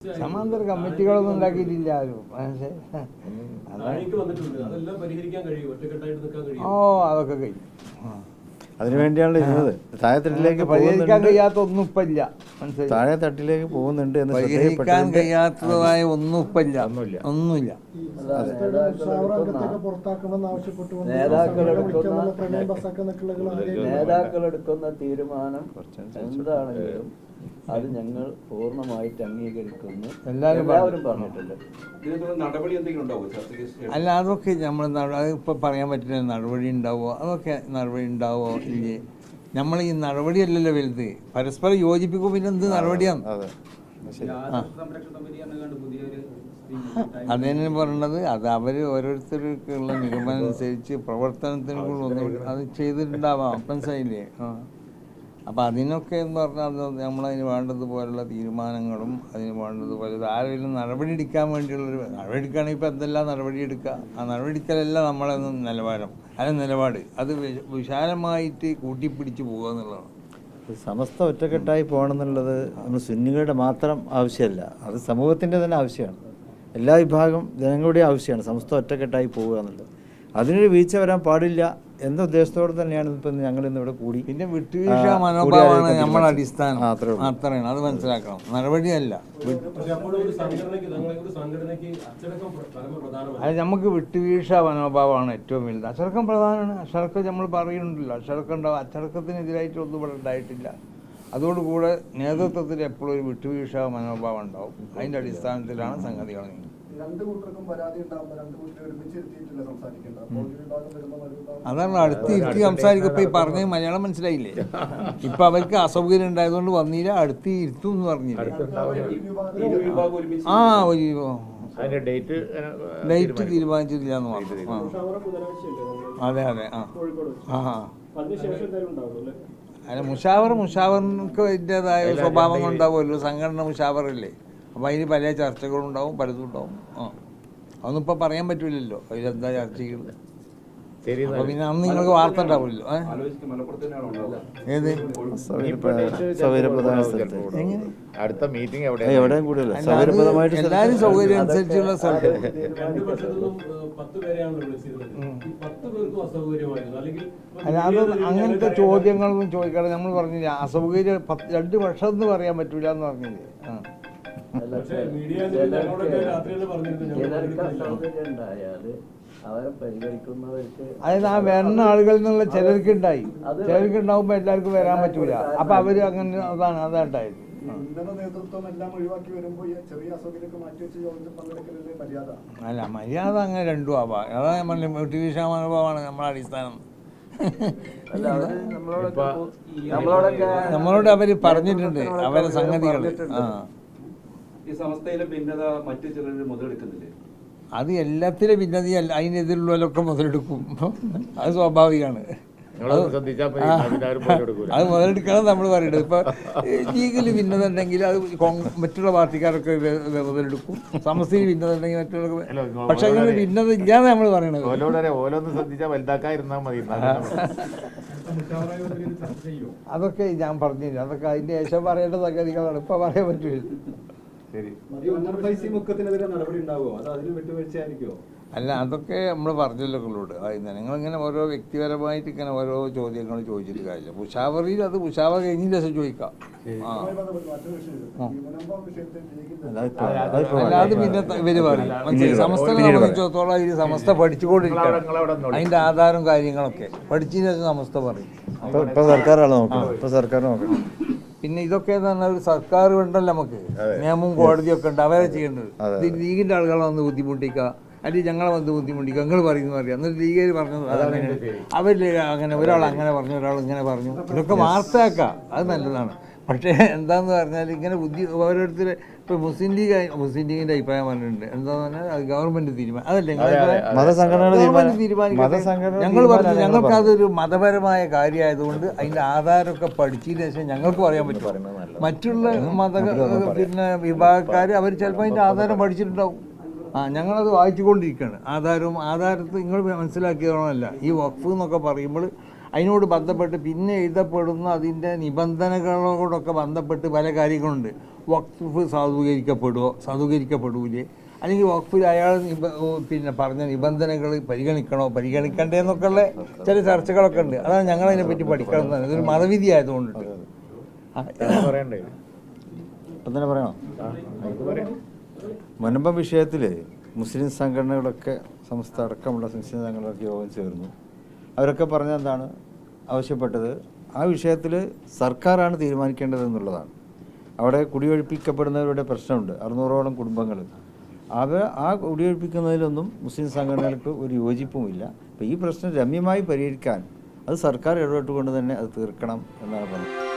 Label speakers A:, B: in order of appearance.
A: സമാന്തര കമ്മിറ്റികളൊന്നും ഉണ്ടാക്കിയിട്ടില്ല ആരും. ഓ അതൊക്കെ കഴിയും.
B: അതിനുവേണ്ടിയാണല്ലോ ഇരുന്നത്. താഴെത്തട്ടിലേക്ക്
A: പരിഹരിക്കാൻ കഴിയാത്ത ഒന്നും ഇപ്പല്ല.
B: താഴെത്തട്ടിലേക്ക് പോകുന്നുണ്ട് എന്ന്
A: പരിഹരിക്കാൻ കഴിയാത്തതായ ഒന്നും ഇപ്പല്ല, ഒന്നുമില്ല.
C: നേതാക്കളെടുക്കുന്ന തീരുമാനം എന്താണെങ്കിലും അത് ഞങ്ങൾ പൂർണ്ണമായിട്ട് അംഗീകരിക്കുന്നു എല്ലാവരും പറഞ്ഞിട്ടുണ്ട്.
A: അല്ല അതൊക്കെ നമ്മൾ അതിപ്പോൾ പറയാൻ പറ്റില്ല. നടപടി ഉണ്ടാവുമോ, അതൊക്കെ നടപടി ഉണ്ടാവുമോ ഇല്ലേ. നമ്മൾ ഈ നടപടിയല്ലല്ലോ വലുത്, പരസ്പരം യോജിപ്പിക്കും. പിന്നെ എന്ത് നടപടിയാണ്? അതന്നെ പറയണത്. അത് അവർ ഓരോരുത്തർക്കുള്ള നിഗമനം അനുസരിച്ച് പ്രവർത്തനത്തിന് ഒന്നും അത് ചെയ്തിട്ടുണ്ടാവാം. മനസ്സിലായില്ലേ? അപ്പോൾ അതിനൊക്കെ എന്ന് പറഞ്ഞാൽ നമ്മളതിന് വേണ്ടതുപോലുള്ള തീരുമാനങ്ങളും അതിന് വേണ്ടതുപോലെ ആരെങ്കിലും നടപടി എടുക്കാൻ വേണ്ടിയുള്ളൊരു നടപടി എടുക്കുകയാണെങ്കിൽ ഇപ്പോൾ എന്തെല്ലാം നടപടി എടുക്കുക. ആ നടപടി എടുക്കലല്ല നമ്മളെ നിലവാരം, നിലപാട്. അത് വിശാലമായിട്ട് കൂട്ടിപ്പിടിച്ച് പോകുക എന്നുള്ളതാണ്.
B: സമസ്ത ഒറ്റക്കെട്ടായി പോകണമെന്നുള്ളത് നമ്മൾ സുന്നികളുടെ മാത്രം ആവശ്യമല്ല, അത് സമൂഹത്തിൻ്റെ തന്നെ ആവശ്യമാണ്. എല്ലാ വിഭാഗം ജനങ്ങളുടെയും ആവശ്യമാണ് സമസ്ത ഒറ്റക്കെട്ടായി പോവുക എന്നുള്ളത്. അതിനൊരു വീഴ്ച വരാൻ പാടില്ല എന്ന ഉദ്ദേശത്തോടെ തന്നെയാണ് ഇപ്പം ഞങ്ങൾ ഇന്നിവിടെ കൂടി.
A: പിന്നെ വിട്ടുവീഴ്ച മനോഭാവമാണ് നമ്മുടെ അടിസ്ഥാനം. അത്രയാണ്, അത് മനസ്സിലാക്കണം. നടപടിയല്ല. അത് നമുക്ക് വിട്ടുവീഴ്ച മനോഭാവമാണ് ഏറ്റവും വലുത്. അച്ചടക്കം പ്രധാനമാണ്. അച്ചടക്കം നമ്മൾ പറയുന്നുണ്ടല്ലോ, അച്ചടക്കം ഉണ്ടാവും. അച്ചടക്കത്തിനെതിരായിട്ട് ഒന്നും ഇവിടെ ഉണ്ടായിട്ടില്ല. അതോടുകൂടെ നേതൃത്വത്തിൽ എപ്പോഴും ഒരു വിട്ടുവീഴ്ച മനോഭാവം ഉണ്ടാവും. അതിൻ്റെ അടിസ്ഥാനത്തിലാണ് സംഗതികൾ. അതാണ് അടുത്ത് ഇരുത്തി സംസാരിക്കും. ഇപ്പം ഈ പറഞ്ഞ മലയാളം മനസ്സിലായില്ലേ? ഇപ്പം അവർക്ക് അസൗകര്യം ഉണ്ടായതുകൊണ്ട് വന്നില്ല, അടുത്ത് ഇരുത്തും എന്ന് പറഞ്ഞില്ലേ? ആ ഒരു ഡേറ്റ് തീരുമാനിച്ചിട്ടില്ല എന്ന് പറഞ്ഞു. അതെ അതെ. അല്ല മുഷാവറിന് അതിൻ്റെതായ സ്വഭാവങ്ങൾ ഉണ്ടാവുമല്ലോ. സംഘടന മുഷാവറല്ലേ. അപ്പോൾ അതിന് പല ചർച്ചകളുണ്ടാവും, പലതും ഉണ്ടാവും. അതൊന്നും ഇപ്പോൾ പറയാൻ പറ്റില്ലല്ലോ അതിലെന്താ ചർച്ചകൾ. അപ്പോൾ പിന്നെ അന്ന് നിങ്ങൾക്ക് വാർത്ത ഉണ്ടാവില്ലല്ലോ. ഏത്
B: അടുത്ത മീറ്റിംഗ്
A: എല്ലാവരും സൗകര്യം അനുസരിച്ചുള്ള സ്ഥലത്ത്. അല്ല അത് അങ്ങനത്തെ ചോദ്യങ്ങളൊന്നും ചോദിക്കാതെ നമ്മൾ പറഞ്ഞില്ല. അസൗകര്യം 2 വർഷം എന്ന് പറയാൻ പറ്റൂല എന്ന് പറഞ്ഞില്ലേ? അതായത് ആ വരുന്ന ആളുകളിൽ നിന്നുള്ള ചിലർക്ക് ഉണ്ടായി, ചിലർക്ക് ഉണ്ടാവുമ്പോ എല്ലാവർക്കും വരാൻ പറ്റൂല. അപ്പൊ അവര് അങ്ങനെ അതാണ്ടായത്. അല്ല മര്യാദ അങ്ങനെ രണ്ടും ആവാം. അതാ നമ്മൾ വിട്ടുവീഴ്ച മനോഭാവമാണ് നമ്മുടെ അടിസ്ഥാനം. നമ്മളോട് അവര് പറഞ്ഞിട്ടുണ്ട് അവരെ സംഗതികൾ. അത് എല്ലാത്തിലും ഭിന്നതയല്ല. അതിനെതിരുള്ളവരൊക്കെ മുതലെടുക്കും. അത് സ്വാഭാവികമാണ്. അത് മുതലെടുക്കണം നമ്മൾ പറയുന്നത്. ഇപ്പൊ ലീഗിൽ ഭിന്നത ഉണ്ടെങ്കിൽ അത് മറ്റുള്ള പാർട്ടിക്കാരൊക്കെ മുതലെടുക്കും. സമസ്തയിൽ ഭിന്നത ഉണ്ടെങ്കിൽ മറ്റുള്ള. പക്ഷെ അങ്ങനെ ഭിന്നത ഇല്ലാതെ നമ്മൾ പറയണത്. അതൊക്കെ ഞാൻ പറഞ്ഞില്ല. അതൊക്കെ അതിന്റെ ശേഷം പറയേണ്ട സംഗതികളാണ്. ഇപ്പൊ പറയാൻ പറ്റില്ല. അല്ല അതൊക്കെ നമ്മൾ പറഞ്ഞല്ലോ നിങ്ങളോട്. നിങ്ങളിങ്ങനെ ഓരോ വ്യക്തിപരമായിട്ട് ഇങ്ങനെ ഓരോ ചോദ്യങ്ങൾ ചോദിച്ചിട്ട് കാര്യമില്ല. മുഷാവറിയിൽ അത് മുഷാവർ കഴിഞ്ഞ ശേഷം ചോദിക്കാം. അല്ലാതെ പിന്നെ ഇവര് പറയും സമസ്തനെ സംബന്ധിച്ചിടത്തോളം ഇത് സമസ്ത പഠിച്ചുകൊണ്ടിരിക്കണം. അതിന്റെ ആധാരം കാര്യങ്ങളൊക്കെ പഠിച്ചതിന് ശേഷം സമസ്ത പറയും.
B: സർക്കാർ നോക്കണം.
A: പിന്നെ ഇതൊക്കെ എന്ന് പറഞ്ഞാൽ ഒരു സർക്കാർ ഉണ്ടല്ലോ, നമുക്ക് നിയമവും കോടതിയൊക്കെ ഉണ്ട്. അവരെ ചെയ്യേണ്ടത്. ഇത് ലീഗിന്റെ ആളുകളെ വന്ന് ബുദ്ധിമുട്ടിക്കുക, അല്ലെങ്കിൽ ഞങ്ങളെ വന്ന് ബുദ്ധിമുട്ടിക്കുക. ഞങ്ങൾ പറയുന്നു പറയാം. എന്നിട്ട് ലീഗിൽ പറഞ്ഞത് അതങ്ങനെ അവരിൽ അങ്ങനെ ഒരാൾ അങ്ങനെ പറഞ്ഞു, ഒരാൾ ഇങ്ങനെ പറഞ്ഞു. ഇതൊക്കെ വാർത്തയാക്കാം, അത് നല്ലതാണ്. പക്ഷേ എന്താന്ന് പറഞ്ഞാൽ ഇങ്ങനെ ഓരോരുത്തർ ഇപ്പോൾ മുസ്ലിം ലീഗിന്റെ അഭിപ്രായം പറഞ്ഞിട്ടുണ്ട്. എന്താന്ന് പറഞ്ഞാൽ അത് ഗവൺമെന്റ് തീരുമാനം. അതല്ലേ ഗവൺമെന്റ് തീരുമാനിക്കും. ഞങ്ങൾ പറഞ്ഞു ഞങ്ങൾക്കതൊരു മതപരമായ കാര്യമായതുകൊണ്ട് അതിന്റെ ആധാരമൊക്കെ പഠിച്ചതിന് ശേഷം ഞങ്ങൾക്ക് പറയാൻ പറ്റും. മറ്റുള്ള പിന്നെ വിഭാഗക്കാർ അവർ ചിലപ്പോൾ അതിന്റെ ആധാരം പഠിച്ചിട്ടുണ്ടാവും. ഞങ്ങളത് വായിച്ചുകൊണ്ടിരിക്കുകയാണ്. ആധാരത്തിൽ നിങ്ങൾ മനസ്സിലാക്കിയതോണമല്ല. ഈ വഖഫ് എന്നൊക്കെ പറയുമ്പോൾ അതിനോട് ബന്ധപ്പെട്ട് പിന്നെ എഴുതപ്പെടുന്ന അതിൻ്റെ നിബന്ധനകളോടൊക്കെ ബന്ധപ്പെട്ട് പല കാര്യങ്ങളുണ്ട്. വഖഫ് സാധൂകരിക്കപ്പെടൂലേ, അല്ലെങ്കിൽ വഖഫിൽ അയാൾ പിന്നെ പറഞ്ഞ നിബന്ധനകൾ പരിഗണിക്കണ്ടേ എന്നൊക്കെയുള്ള ചില ചർച്ചകളൊക്കെ ഉണ്ട്. അതാണ് ഞങ്ങളതിനെപ്പറ്റി പഠിക്കണം എന്ന്. ഇതൊരു മതവിധി ആയതുകൊണ്ടിട്ട്
B: ഇപ്പം തന്നെ പറയണോ? മുനമ്പം വിഷയത്തിൽ മുസ്ലിം സംഘടനകളൊക്കെ സംസ്ഥ അടക്കമുള്ള മുസ്ലിം സംഘടനകളൊക്കെ യോഗം ചേർന്നു. അവരൊക്കെ പറഞ്ഞ എന്താണ് ആവശ്യപ്പെട്ടത്? ആ വിഷയത്തിൽ സർക്കാരാണ് തീരുമാനിക്കേണ്ടതെന്നുള്ളതാണ്. അവിടെ കുടിയൊഴിപ്പിക്കപ്പെടുന്നവരുടെ പ്രശ്നമുണ്ട്, 600ഓളം കുടുംബങ്ങൾ. ആ കുടിയൊഴിപ്പിക്കുന്നതിലൊന്നും മുസ്ലിം സംഘടനകൾക്ക് ഒരു യോജിപ്പുമില്ല. അപ്പോൾ ഈ പ്രശ്നം രമ്യമായി പരിഹരിക്കാൻ അത് സർക്കാർ ഇടപെട്ടുകൊണ്ട് തന്നെ അത് തീർക്കണം എന്നാണ് പറഞ്ഞത്.